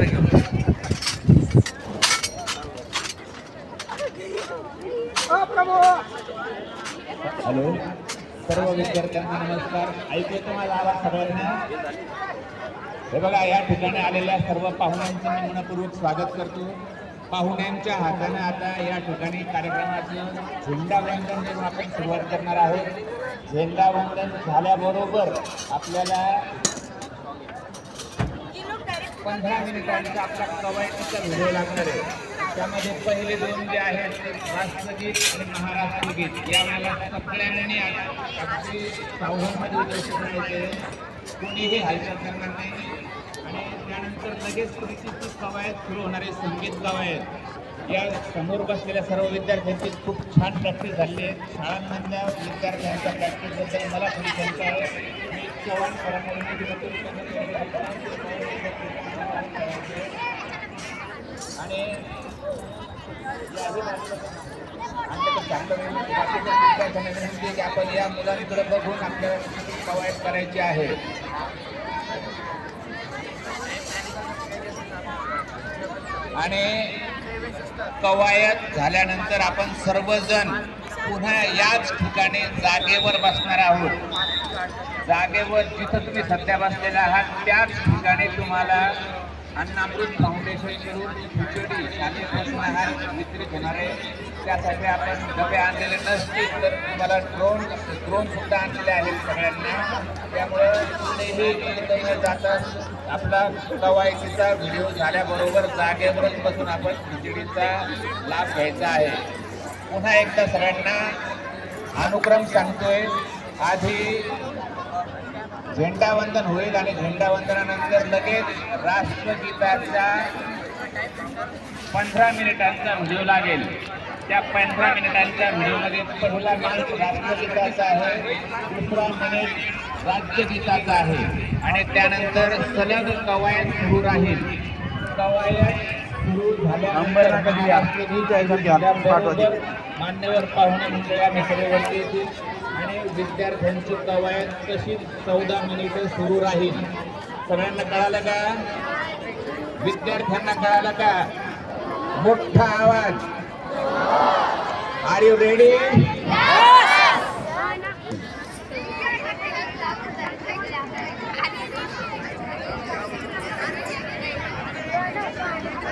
Hello, सर्व विद्यार्थ्यांना नमस्कार. ऐकू येतो माझा आवाज सगळ्यांना? हे बघा, या ठिकाणी आलेल्या सर्व पाहुण्यांचं मी मनपूर्वक स्वागत करतो. पाहुण्यांच्या हाताने आता या ठिकाणी कार्यक्रमाचं झेंडावंदन देऊन आपण सुरुवात करणार आहोत. झेंडावंदन झाल्याबरोबर आपल्याला 15 मिनिटांचा आपला कवायतीचा व्हिडिओ लागणार आहे. त्यामध्ये पहिले दोन जे आहेत ते राष्ट्रगीत आणि महाराष्ट्रगीत. यावेळेला सगळ्यांनी अगदी सावधानमध्ये उपस्थित राहायचे, कोणीही हालचाल करणार नाही. आणि त्यानंतर लगेच पुढची कवायत सुरू होणारे संगीत कवायत. या समोर बसलेल्या सर्व विद्यार्थ्यांची खूप छान प्रॅक्टिस झाली आहे. शाळांमधल्या विद्यार्थ्यांच्या प्रॅक्टिसबद्दल मला थोडी शंका आहे. मी चव्हाण आणि आपण या मुलांकडे बघून आपल्याला कवायत करायची आहे. आणि कवायत झाल्यानंतर आपण सर्वजण पुन्हा याच ठिकाणी जागेवर बसणार आहोत. जागेवर जिथं तुम्ही सध्या बसलेला आहात त्याच ठिकाणी तुम्हाला अन्नामृत फाउंडेशनकडून खिचडी शालेय पोषणाहार वितरित होणार आहे. त्यासाठी आपण डबे आणलेले नसतील तर तुम्हाला ड्रोन सुद्धा आणलेले आहेत सगळ्यांना. त्यामुळं कुठेही न जाता आपला कवायतीचा व्हिडिओ झाल्याबरोबर जागेवरच बसून आपण खिचडीचा लाभ घ्यायचा आहे. पुन्हा एकदा सगळ्यांना अनुक्रम सांगतोय. आधी झेंडावंदन होईल आणि झेंडावंदनानंतर लगेच राष्ट्रगीताचा 15 मिनिटांचा व्हिडिओ लागेल. त्या 15 मिनिटांच्या व्हिडिओमध्ये पहिला मिनिट राष्ट्रगीताचा आहे, दुसरा मिनिट राज्यगीताचा आहे आणि त्यानंतर सलग कवायत सुरू राहील. कवायत सुरू झाल्यानंतर मान्यवर पाहुणे मंडळी आम्ही सगळेवरती येतील आणि विद्यार्थ्यांची कवायत तशी 14 मिनिटं सुरू राहील. सगळ्यांना कळालं का? विद्यार्थ्यांना कळालं का? मोठा आवाज. Are you ready?